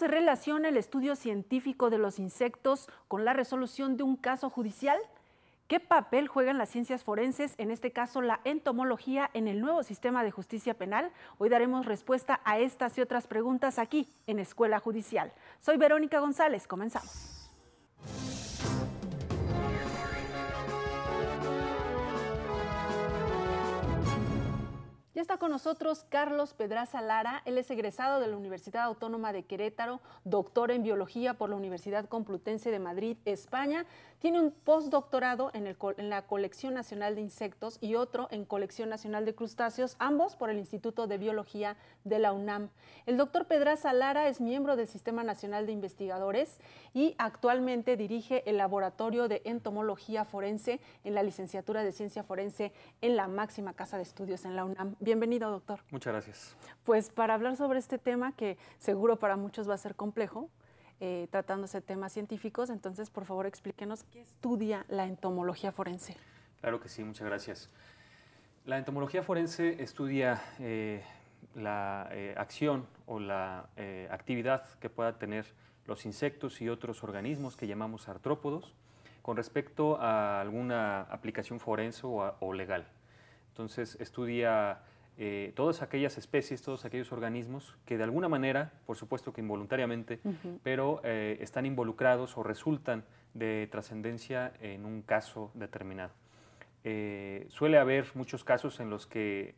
se relaciona el estudio científico de los insectos con la resolución de un caso judicial? ¿Qué papel juegan las ciencias forenses, en este caso la entomología, en el nuevo sistema de justicia penal? Hoy daremos respuesta a estas y otras preguntas aquí en Escuela Judicial. Soy Verónica González, comenzamos. Ya está con nosotros Carlos Pedraza Lara. Él es egresado de la Universidad Autónoma de Querétaro, doctor en biología por la Universidad Complutense de Madrid, España. Tiene un postdoctorado en la Colección Nacional de Insectos y otro en Colección Nacional de Crustáceos, ambos por el Instituto de Biología de la UNAM. El doctor Pedraza Lara es miembro del Sistema Nacional de Investigadores y actualmente dirige el Laboratorio de Entomología Forense en la Licenciatura de Ciencia Forense en la máxima casa de estudios en la UNAM. Bienvenido, doctor. Muchas gracias. Pues para hablar sobre este tema que seguro para muchos va a ser complejo, tratándose de temas científicos, entonces por favor explíquenos qué estudia la entomología forense. Claro que sí, muchas gracias. La entomología forense estudia la acción o la actividad que pueda tener los insectos y otros organismos que llamamos artrópodos con respecto a alguna aplicación forense o legal. Entonces estudia todas aquellas especies, todos aquellos organismos que de alguna manera, por supuesto que involuntariamente, pero están involucrados o resultan de trascendencia en un caso determinado. Suele haber muchos casos en los que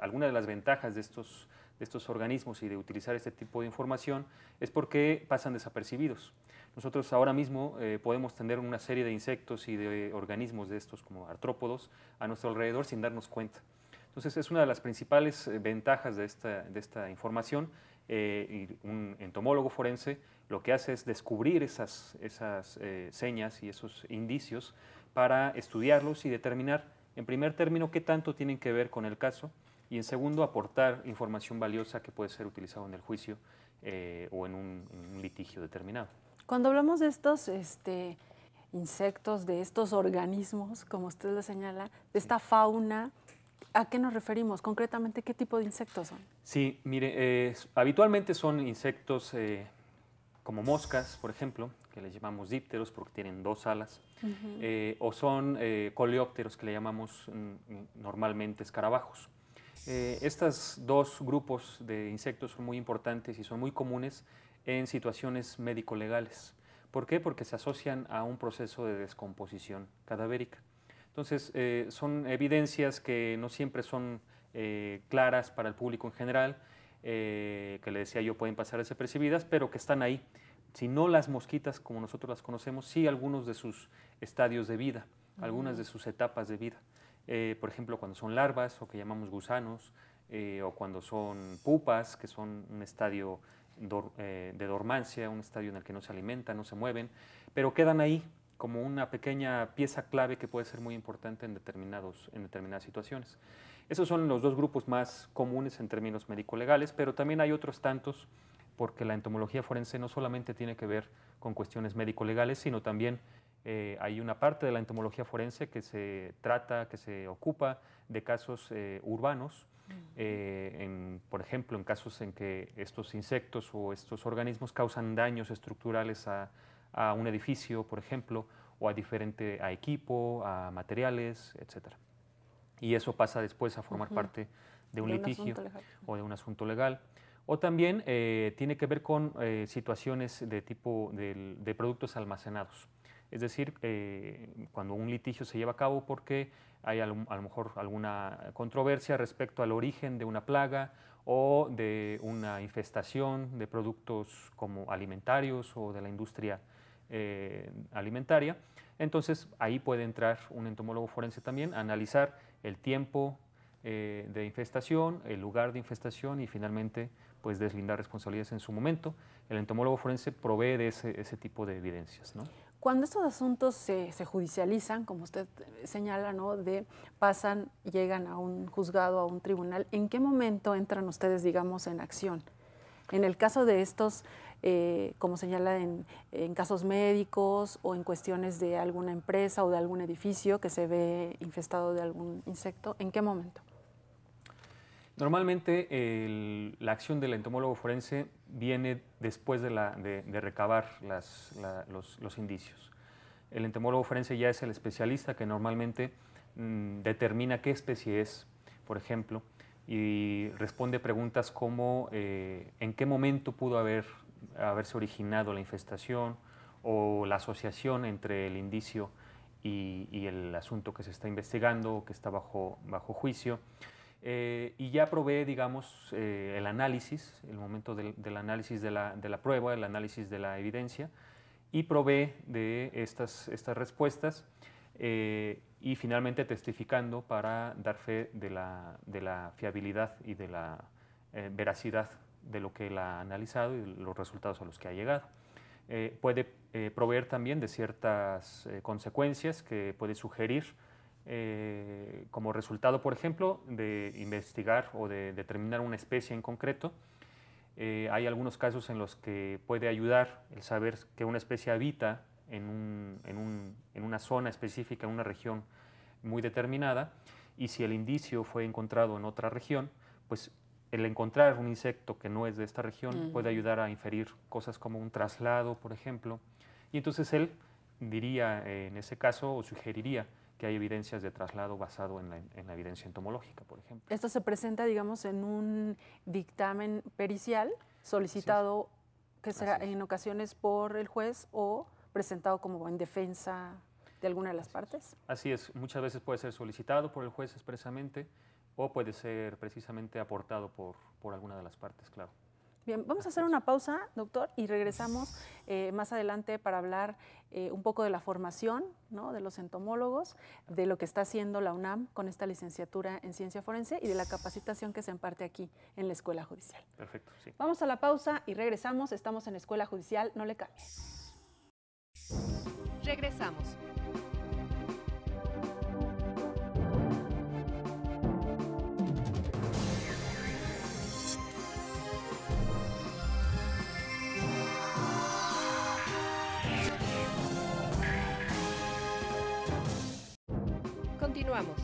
alguna de las ventajas de estos organismos y de utilizar este tipo de información es porque pasan desapercibidos. Nosotros ahora mismo podemos tener una serie de insectos y de organismos de estos como artrópodos a nuestro alrededor sin darnos cuenta. Entonces es una de las principales ventajas de esta información y un entomólogo forense lo que hace es descubrir esas señas y esos indicios para estudiarlos y determinar en primer término qué tanto tienen que ver con el caso y en segundo aportar información valiosa que puede ser utilizada en el juicio o en un litigio determinado. Cuando hablamos de estos insectos, de estos organismos, como usted lo señala, de esta fauna, ¿a qué nos referimos? Concretamente, ¿qué tipo de insectos son? Sí, mire, habitualmente son insectos como moscas, por ejemplo, que les llamamos dípteros porque tienen dos alas, o son coleópteros que le llamamos normalmente escarabajos. Estos dos grupos de insectos son muy importantes y son muy comunes en situaciones médico-legales. ¿Por qué? Porque se asocian a un proceso de descomposición cadavérica. Entonces, son evidencias que no siempre son claras para el público en general, que le decía yo pueden pasar desapercibidas, pero que están ahí. Si no las mosquitas como nosotros las conocemos, sí algunos de sus estadios de vida, algunas de sus etapas de vida. Por ejemplo, cuando son larvas o que llamamos gusanos, o cuando son pupas, que son un estadio de dormancia, un estadio en el que no se alimentan, no se mueven, pero quedan ahí como una pequeña pieza clave que puede ser muy importante en determinadas situaciones. Esos son los dos grupos más comunes en términos médico-legales, pero también hay otros tantos, porque la entomología forense no solamente tiene que ver con cuestiones médico-legales, sino también hay una parte de la entomología forense que se ocupa de casos urbanos, por ejemplo, en casos en que estos insectos o estos organismos causan daños estructurales a un edificio, por ejemplo, o a equipo, a materiales, etc. Y eso pasa después a formar parte de un litigio o de un asunto legal. O también tiene que ver con situaciones de tipo de productos almacenados. Es decir, cuando un litigio se lleva a cabo porque hay a lo mejor alguna controversia respecto al origen de una plaga o de una infestación de productos como alimentarios o de la industria alimentaria, entonces ahí puede entrar un entomólogo forense también a analizar el tiempo de infestación, el lugar de infestación y finalmente pues deslindar responsabilidades en su momento. El entomólogo forense provee de ese tipo de evidencias, ¿no? Cuando estos asuntos se judicializan, como usted señala, ¿no? Llegan a un juzgado, a un tribunal, ¿en qué momento entran ustedes, digamos, en acción? En el caso de estos, como señala en casos médicos o en cuestiones de alguna empresa o de algún edificio que se ve infestado de algún insecto, ¿en qué momento? Normalmente la acción del entomólogo forense viene después de recabar los indicios. El entomólogo forense ya es el especialista que normalmente determina qué especie es, por ejemplo, y responde preguntas como en qué momento pudo haberse originado la infestación o la asociación entre el indicio y el asunto que se está investigando o que está bajo juicio. Y ya provee, digamos, el análisis, el momento del análisis de la prueba, el análisis de la evidencia, y provee de estas respuestas y finalmente testificando para dar fe de la fiabilidad y de la veracidad de lo que él ha analizado y los resultados a los que ha llegado. Puede proveer también de ciertas consecuencias que puede sugerir como resultado, por ejemplo, de investigar o de determinar una especie en concreto. Hay algunos casos en los que puede ayudar el saber que una especie habita en una zona específica, en una región muy determinada, y si el indicio fue encontrado en otra región, pues el encontrar un insecto que no es de esta región puede ayudar a inferir cosas como un traslado, por ejemplo, y entonces él diría en ese caso o sugeriría que hay evidencias de traslado basado en la evidencia entomológica, por ejemplo. Esto se presenta, digamos, en un dictamen pericial solicitado, que será en ocasiones por el juez o presentado como en defensa de alguna de las partes. Así es, muchas veces puede ser solicitado por el juez expresamente o puede ser precisamente aportado por alguna de las partes, claro. Bien, vamos a hacer una pausa, doctor, y regresamos más adelante para hablar un poco de la formación, ¿no?, de los entomólogos, de lo que está haciendo la UNAM con esta licenciatura en ciencia forense y de la capacitación que se imparte aquí en la Escuela Judicial. Perfecto, sí. Vamos a la pausa y regresamos. Estamos en Escuela Judicial, no le cambie. Regresamos. Continuamos.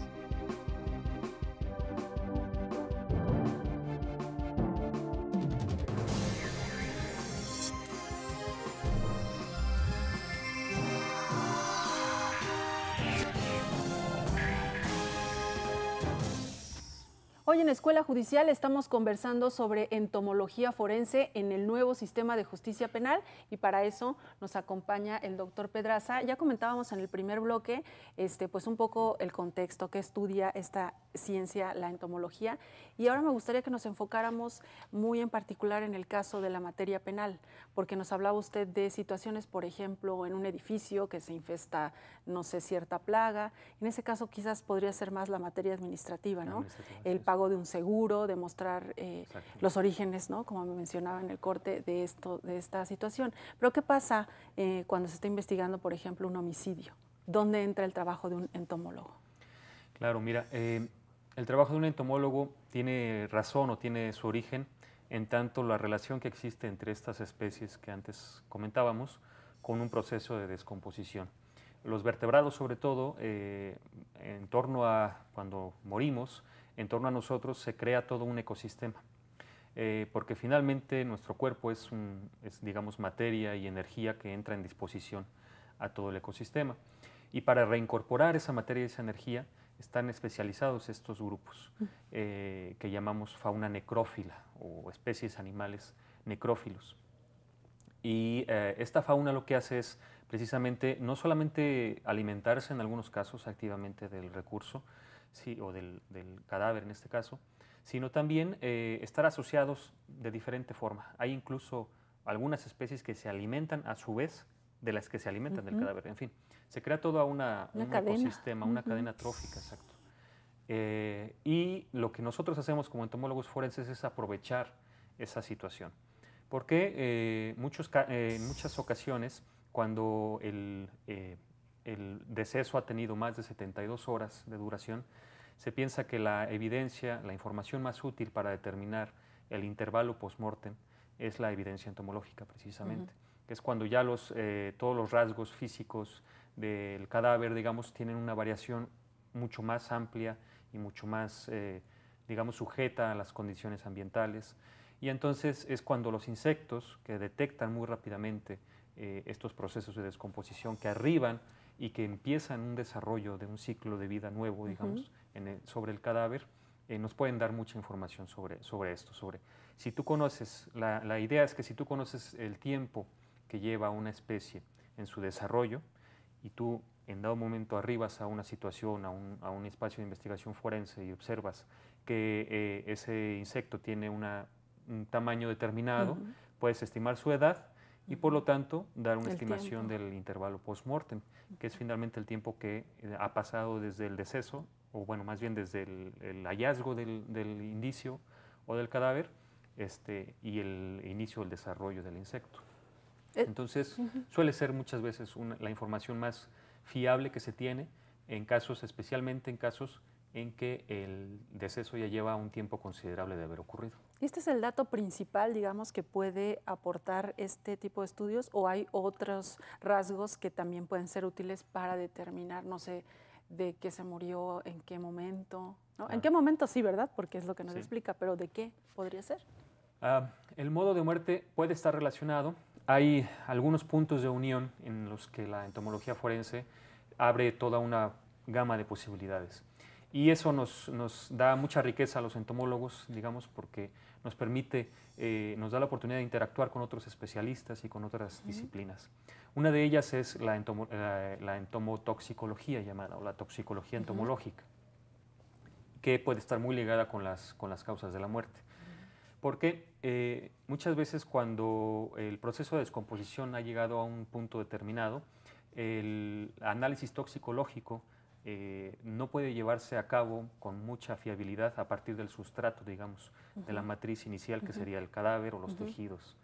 Hoy en Escuela Judicial estamos conversando sobre entomología forense en el nuevo sistema de justicia penal y para eso nos acompaña el doctor Pedraza. Ya comentábamos en el primer bloque pues un poco el contexto que estudia esta ciencia, la entomología, y ahora me gustaría que nos enfocáramos muy en particular en el caso de la materia penal, porque nos hablaba usted de situaciones, por ejemplo, en un edificio que se infesta, no sé, cierta plaga. En ese caso quizás podría ser más la materia administrativa, ¿no? El pago de un seguro, demostrar los orígenes, ¿no?, como me mencionaba en el corte de esta situación. Pero ¿qué pasa cuando se está investigando, por ejemplo, un homicidio? ¿Dónde entra el trabajo de un entomólogo? Claro, mira, el trabajo de un entomólogo tiene razón o tiene su origen en tanto la relación que existe entre estas especies que antes comentábamos con un proceso de descomposición. Los vertebrados, sobre todo, en torno a cuando morimos, en torno a nosotros se crea todo un ecosistema, porque finalmente nuestro cuerpo es, digamos, materia y energía que entra en disposición a todo el ecosistema. Y para reincorporar esa materia y esa energía están especializados estos grupos que llamamos fauna necrófila o especies animales necrófilos. Y esta fauna lo que hace es precisamente no solamente alimentarse en algunos casos activamente del recurso, sí, o del cadáver en este caso, sino también estar asociados de diferente forma. Hay incluso algunas especies que se alimentan a su vez de las que se alimentan del cadáver. En fin, se crea toda un ecosistema, una cadena trófica, exacto. Y lo que nosotros hacemos como entomólogos forenses es aprovechar esa situación. Porque en muchas ocasiones, cuando el deceso ha tenido más de 72 horas de duración, se piensa que la evidencia, la información más útil para determinar el intervalo post-mortem es la evidencia entomológica, precisamente, que es cuando ya todos los rasgos físicos del cadáver, digamos, tienen una variación mucho más amplia y mucho más, digamos, sujeta a las condiciones ambientales. Y entonces es cuando los insectos que detectan muy rápidamente estos procesos de descomposición que arriban y que empiezan un desarrollo de un ciclo de vida nuevo, digamos, sobre el cadáver, nos pueden dar mucha información sobre esto. Si tú conoces, la idea es que si tú conoces el tiempo que lleva una especie en su desarrollo y tú en dado momento arribas a una situación, a un espacio de investigación forense y observas que ese insecto tiene un tamaño determinado, puedes estimar su edad y por lo tanto dar una estimación del intervalo post-mortem, que es finalmente el tiempo que ha pasado desde el deceso, o bueno, más bien desde el hallazgo del indicio o del cadáver y el inicio del desarrollo del insecto. Entonces, suele ser muchas veces la información más fiable que se tiene en casos, especialmente en casos en que el deceso ya lleva un tiempo considerable de haber ocurrido. ¿Y este es el dato principal, digamos, que puede aportar este tipo de estudios, o hay otros rasgos que también pueden ser útiles para determinar, no sé, de qué se murió, en qué momento? ¿No? ¿En qué momento sí, verdad? Porque es lo que nos explica, pero ¿de qué podría ser? El modo de muerte puede estar relacionado. Hay algunos puntos de unión en los que la entomología forense abre toda una gama de posibilidades. Y eso nos da mucha riqueza a los entomólogos, digamos, porque nos permite, nos da la oportunidad de interactuar con otros especialistas y con otras disciplinas. Una de ellas es la entomotoxicología llamada, o la toxicología entomológica, que puede estar muy ligada con las causas de la muerte. Porque muchas veces cuando el proceso de descomposición ha llegado a un punto determinado, el análisis toxicológico no puede llevarse a cabo con mucha fiabilidad a partir del sustrato, digamos, de la matriz inicial, que sería el cadáver o los tejidos.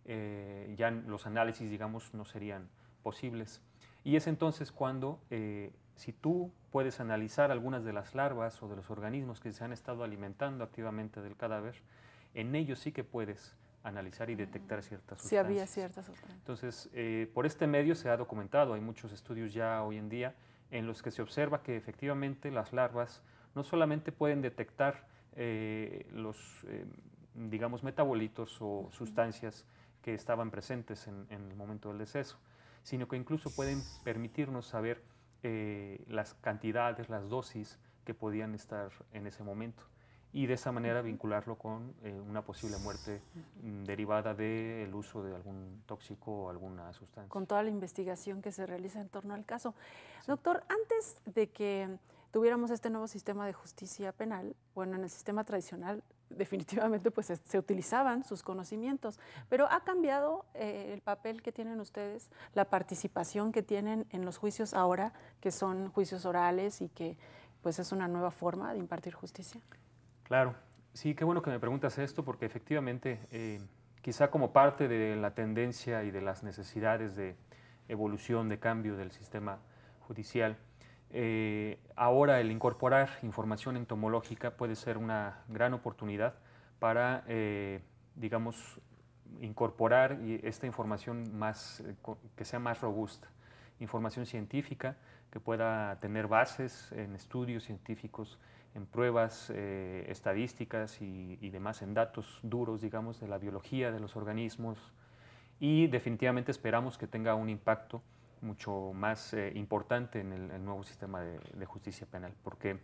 Ya los análisis, digamos, no serían posibles. Y es entonces cuando, si tú puedes analizar algunas de las larvas o de los organismos que se han estado alimentando activamente del cadáver, en ellos sí que puedes analizar y detectar ciertas sustancias. Sí había ciertas sustancias. Entonces, por este medio se ha documentado, hay muchos estudios ya hoy en día en los que se observa que efectivamente las larvas no solamente pueden detectar los, digamos, metabolitos o sustancias que estaban presentes en el momento del deceso, sino que incluso pueden permitirnos saber las cantidades, las dosis que podían estar en ese momento, y de esa manera vincularlo con una posible muerte derivada del uso de algún tóxico o alguna sustancia. Con toda la investigación que se realiza en torno al caso. Sí. Doctor, antes de que tuviéramos este nuevo sistema de justicia penal, bueno, en el sistema tradicional definitivamente pues se utilizaban sus conocimientos, pero ha cambiado el papel que tienen ustedes, la participación que tienen en los juicios ahora, que son juicios orales y que pues es una nueva forma de impartir justicia. Claro, sí, qué bueno que me preguntas esto, porque efectivamente, quizá como parte de la tendencia y de las necesidades de evolución, de cambio del sistema judicial, ahora el incorporar información entomológica puede ser una gran oportunidad para, digamos, incorporar esta información que sea más robusta, información científica que pueda tener bases en estudios científicos, en pruebas estadísticas y demás, en datos duros, digamos, de la biología de los organismos, y definitivamente esperamos que tenga un impacto mucho más importante en el nuevo sistema de justicia penal, porque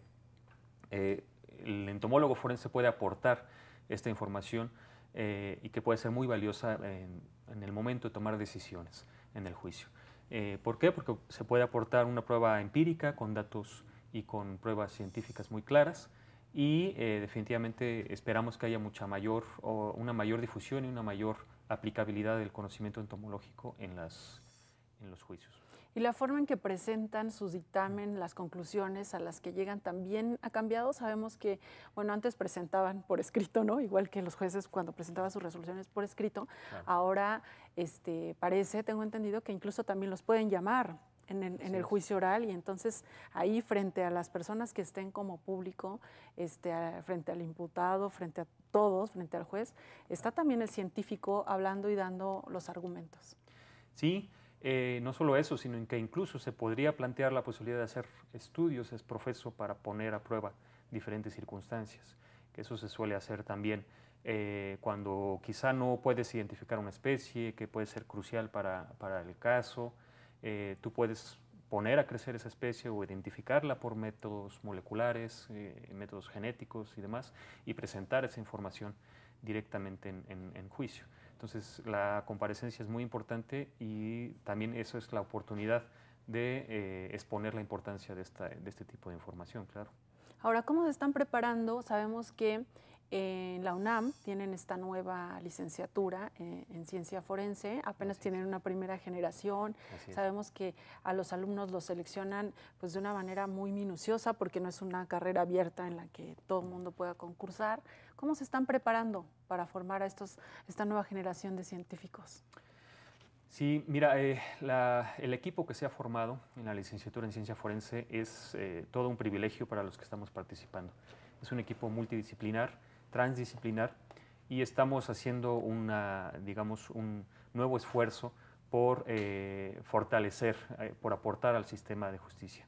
el entomólogo forense puede aportar esta información y que puede ser muy valiosa en el momento de tomar decisiones en el juicio. ¿Por qué? Porque se puede aportar una prueba empírica con datos y con pruebas científicas muy claras, y definitivamente esperamos que haya una mayor difusión y una mayor aplicabilidad del conocimiento entomológico en los juicios. ¿Y la forma en que presentan sus dictamen, las conclusiones a las que llegan, también ha cambiado? Sabemos que, bueno, antes presentaban por escrito, ¿no? Igual que los jueces cuando presentaban sus resoluciones por escrito. Claro. Ahora tengo entendido que incluso también los pueden llamar en el juicio oral, y entonces ahí frente a las personas que estén como público, frente al imputado, frente a todos, frente al juez, está también el científico hablando y dando los argumentos. Sí, no solo eso, sino que incluso se podría plantear la posibilidad de hacer estudios ex professo para poner a prueba diferentes circunstancias. que eso se suele hacer también cuando quizá no puedes identificar una especie que puede ser crucial para el caso. Tú puedes poner a crecer esa especie o identificarla por métodos moleculares, métodos genéticos y demás, y presentar esa información directamente en juicio. Entonces, la comparecencia es muy importante y también eso es la oportunidad de exponer la importancia de este tipo de información, claro. Ahora, ¿cómo se están preparando? Sabemos que en la UNAM tienen esta nueva licenciatura en ciencia forense, apenas tienen una primera generación. Sabemos que a los alumnos los seleccionan pues, de una manera muy minuciosa porque no es una carrera abierta en la que todo el mundo pueda concursar. ¿Cómo se están preparando para formar a esta nueva generación de científicos? Sí, mira, el equipo que se ha formado en la licenciatura en ciencia forense es todo un privilegio para los que estamos participando. Es un equipo multidisciplinar, transdisciplinar, y estamos haciendo digamos, un nuevo esfuerzo por fortalecer, por aportar al sistema de justicia.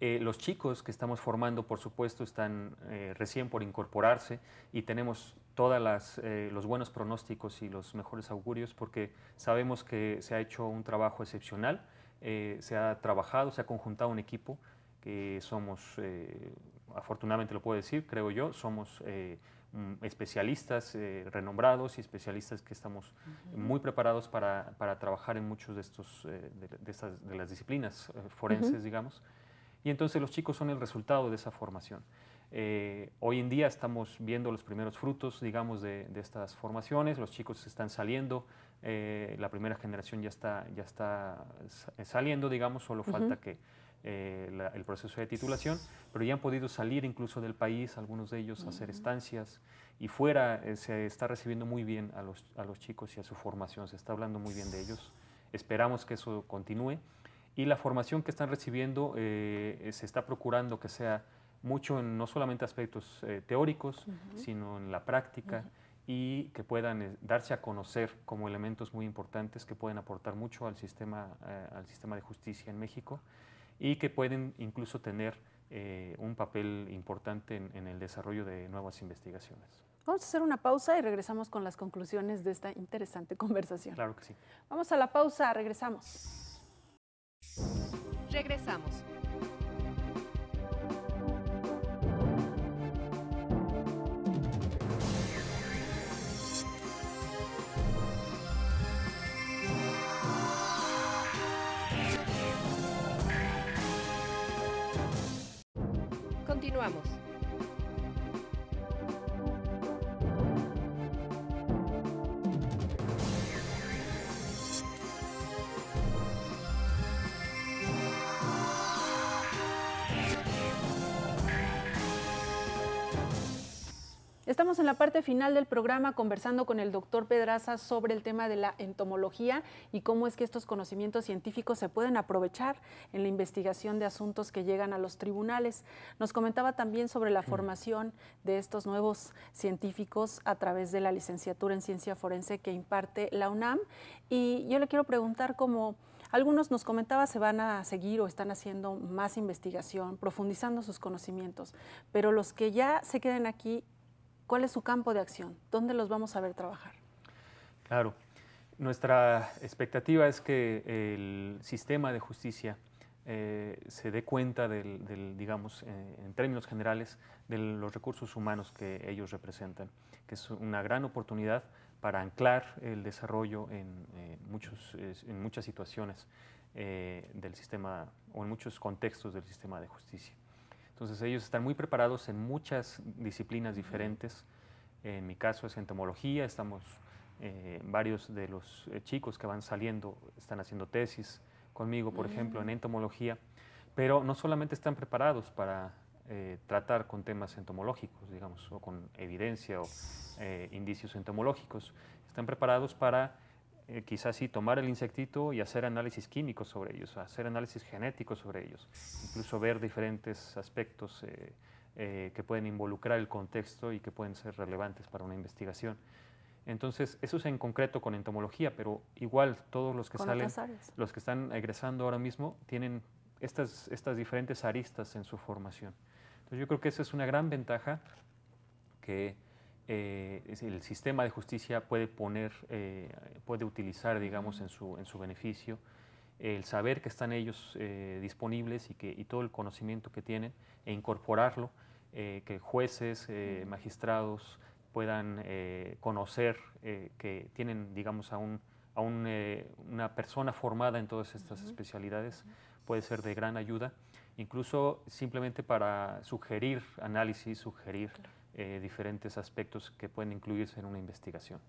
Los chicos que estamos formando, por supuesto, están recién por incorporarse y tenemos todos los buenos pronósticos y los mejores augurios porque sabemos que se ha hecho un trabajo excepcional, se ha trabajado, se ha conjuntado un equipo que somos, afortunadamente lo puedo decir, creo yo, somos especialistas renombrados y especialistas que estamos muy preparados para trabajar en muchos de de las disciplinas forenses, digamos. Y entonces los chicos son el resultado de esa formación. Hoy en día estamos viendo los primeros frutos, digamos, de estas formaciones. Los chicos están saliendo, la primera generación ya está saliendo, digamos, solo falta que el proceso de titulación, pero ya han podido salir incluso del país, algunos de ellos, a hacer estancias, y fuera se está recibiendo muy bien a los chicos y a su formación, se está hablando muy bien de ellos. Esperamos que eso continúe. Y la formación que están recibiendo se está procurando que sea mucho en no solamente aspectos teóricos, sino en la práctica y que puedan darse a conocer como elementos muy importantes que pueden aportar mucho al sistema de justicia en México y que pueden incluso tener un papel importante en el desarrollo de nuevas investigaciones. Vamos a hacer una pausa y regresamos con las conclusiones de esta interesante conversación. Claro que sí. Vamos a la pausa, regresamos. Regresamos. Continuamos. Estamos en la parte final del programa conversando con el doctor Pedraza sobre el tema de la entomología y cómo es que estos conocimientos científicos se pueden aprovechar en la investigación de asuntos que llegan a los tribunales. Nos comentaba también sobre la formación de estos nuevos científicos a través de la licenciatura en ciencia forense que imparte la UNAM. Y yo le quiero preguntar cómo algunos nos comentaba se van a seguir o están haciendo más investigación, profundizando sus conocimientos, pero los que ya se queden aquí, ¿cuál es su campo de acción? ¿Dónde los vamos a ver trabajar? Claro. Nuestra expectativa es que el sistema de justicia se dé cuenta digamos, en términos generales, de los recursos humanos que ellos representan, que es una gran oportunidad para anclar el desarrollo en muchas situaciones del sistema o en muchos contextos del sistema de justicia. Entonces ellos están muy preparados en muchas disciplinas diferentes. En mi caso es entomología, varios de los chicos que van saliendo están haciendo tesis conmigo, por ejemplo, en entomología, pero no solamente están preparados para tratar con temas entomológicos, digamos, o con evidencia o indicios entomológicos, están preparados para quizás sí tomar el insectito y hacer análisis químicos sobre ellos, hacer análisis genéticos sobre ellos, incluso ver diferentes aspectos que pueden involucrar el contexto y que pueden ser relevantes para una investigación. Entonces, eso es en concreto con entomología, pero igual todos los que salen, los que están egresando ahora mismo, tienen estas diferentes aristas en su formación. Entonces yo creo que esa es una gran ventaja que el sistema de justicia puede puede utilizar, digamos, en su beneficio, el saber que están ellos disponibles y todo el conocimiento que tienen e incorporarlo, que jueces, magistrados puedan conocer que tienen, digamos, una persona formada en todas estas especialidades, puede ser de gran ayuda, incluso simplemente para sugerir análisis, sugerir diferentes aspectos que pueden incluirse en una investigación.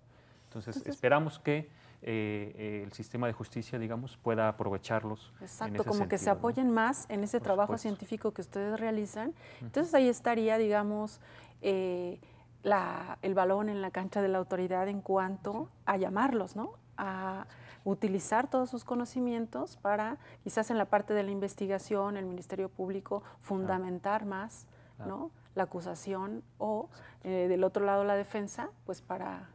Entonces esperamos que el sistema de justicia, digamos, pueda aprovecharlos. Exacto, como que se apoyen más en ese trabajo científico que ustedes realizan. Entonces ahí estaría, digamos, el balón en la cancha de la autoridad en cuanto a llamarlos, ¿no? A utilizar todos sus conocimientos para, quizás en la parte de la investigación, el Ministerio Público, fundamentar más, ¿no?, la acusación o del otro lado la defensa, pues para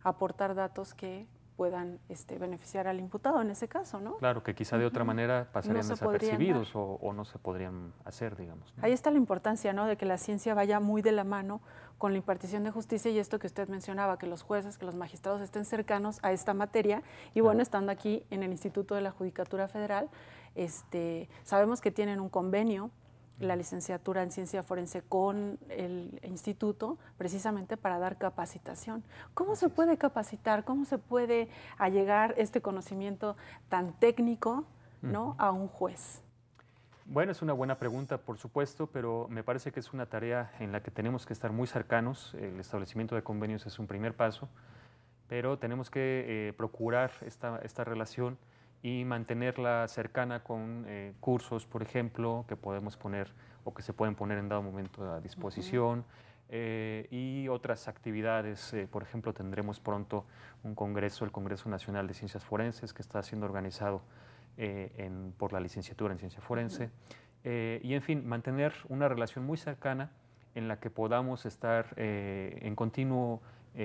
aportar datos que puedan beneficiar al imputado en ese caso, ¿no? Claro, que quizá de otra manera pasarían desapercibidos o no se podrían hacer, digamos, ¿no? Ahí está la importancia, ¿no?, de que la ciencia vaya muy de la mano con la impartición de justicia y esto que usted mencionaba, que los jueces, que los magistrados estén cercanos a esta materia y bueno, estando aquí en el Instituto de la Judicatura Federal, sabemos que tienen un convenio, la licenciatura en ciencia forense con el instituto, precisamente para dar capacitación. ¿Cómo se puede capacitar? ¿Cómo se puede allegar este conocimiento tan técnico, ¿no?, a un juez? Bueno, es una buena pregunta, por supuesto, pero me parece que es una tarea en la que tenemos que estar muy cercanos. El establecimiento de convenios es un primer paso, pero tenemos que procurar esta relación y mantenerla cercana con cursos, por ejemplo, que podemos poner o que se pueden poner en dado momento a disposición, y otras actividades. Por ejemplo, tendremos pronto un congreso, el Congreso Nacional de Ciencias Forenses, que está siendo organizado por la licenciatura en Ciencia Forense. Y, en fin, mantener una relación muy cercana en la que podamos estar en continuo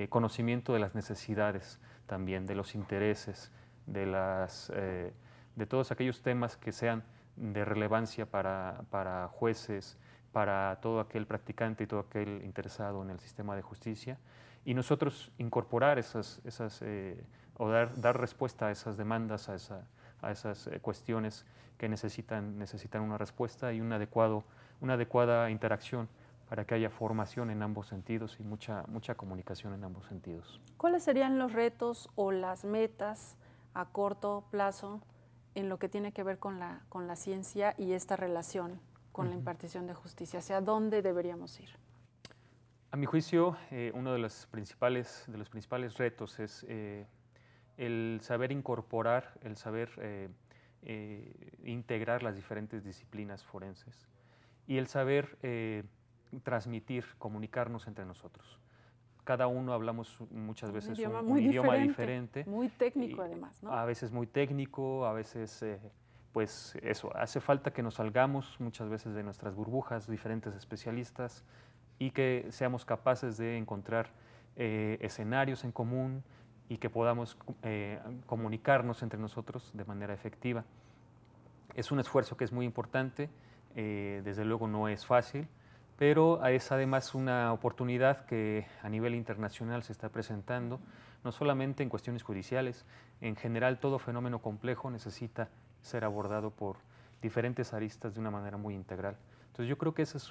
conocimiento de las necesidades también, de los intereses, de todos aquellos temas que sean de relevancia para jueces, para todo aquel practicante y todo aquel interesado en el sistema de justicia, y nosotros incorporar o dar respuesta a esas demandas, a esas cuestiones que necesitan una respuesta y una adecuada interacción para que haya formación en ambos sentidos y mucha comunicación en ambos sentidos. ¿Cuáles serían los retos o las metas a corto plazo en lo que tiene que ver con la ciencia y esta relación con la impartición de justicia? ¿Hacia dónde deberíamos ir? A mi juicio, uno de los principales retos es el saber incorporar, el saber integrar las diferentes disciplinas forenses y el saber transmitir, comunicarnos entre nosotros. Cada uno hablamos muchas veces un idioma diferente. Muy técnico además, ¿no? A veces muy técnico, a veces pues eso, hace falta que nos salgamos muchas veces de nuestras burbujas, diferentes especialistas, y que seamos capaces de encontrar escenarios en común y que podamos comunicarnos entre nosotros de manera efectiva. Es un esfuerzo que es muy importante, desde luego no es fácil, pero es además una oportunidad que a nivel internacional se está presentando, no solamente en cuestiones judiciales, en general todo fenómeno complejo necesita ser abordado por diferentes aristas de una manera muy integral. Entonces yo creo que ese es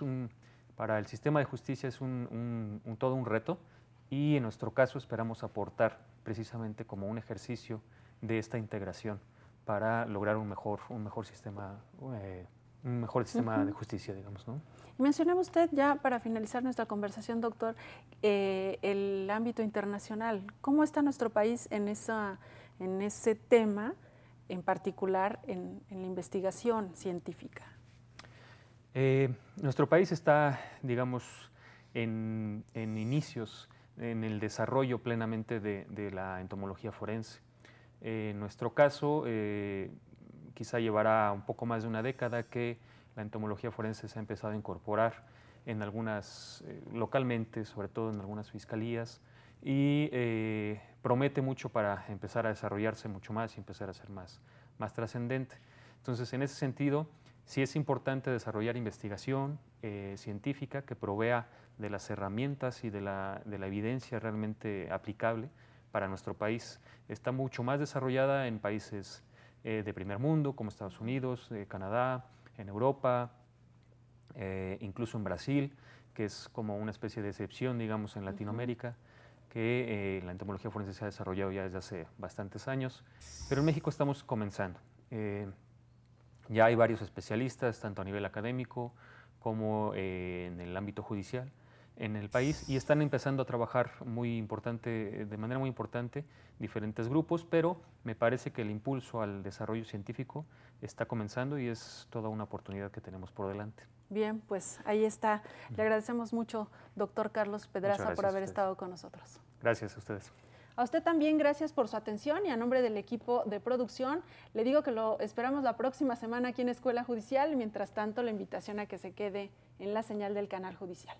para el sistema de justicia es todo un reto, y en nuestro caso esperamos aportar precisamente como un ejercicio de esta integración para lograr un mejor sistema de justicia, digamos, ¿no? Mencionaba usted, ya para finalizar nuestra conversación, doctor, el ámbito internacional. ¿Cómo está nuestro país en ese tema, en particular en la investigación científica? Nuestro país está, digamos, en inicios, en el desarrollo plenamente de la entomología forense. En nuestro caso, quizá llevará un poco más de una década que la entomología forense se ha empezado a incorporar en algunas, localmente, sobre todo en algunas fiscalías, y promete mucho para empezar a desarrollarse mucho más y empezar a ser más trascendente. Entonces, en ese sentido, Sí es importante desarrollar investigación científica que provea de las herramientas y de la evidencia realmente aplicable para nuestro país. Está mucho más desarrollada en países de primer mundo, como Estados Unidos, Canadá, en Europa, incluso en Brasil, que es como una especie de excepción, digamos, en Latinoamérica, que la entomología forense se ha desarrollado ya desde hace bastantes años, pero en México estamos comenzando. Ya hay varios especialistas, tanto a nivel académico como en el ámbito judicial en el país, y están empezando a trabajar de manera muy importante diferentes grupos, pero me parece que el impulso al desarrollo científico está comenzando y es toda una oportunidad que tenemos por delante. Bien, pues ahí está. Le agradecemos mucho, doctor Carlos Pedraza, por haber estado con nosotros. Gracias a ustedes. A usted también, gracias por su atención, y a nombre del equipo de producción le digo que lo esperamos la próxima semana aquí en Escuela Judicial. Mientras tanto, la invitación a que se quede en la señal del canal judicial.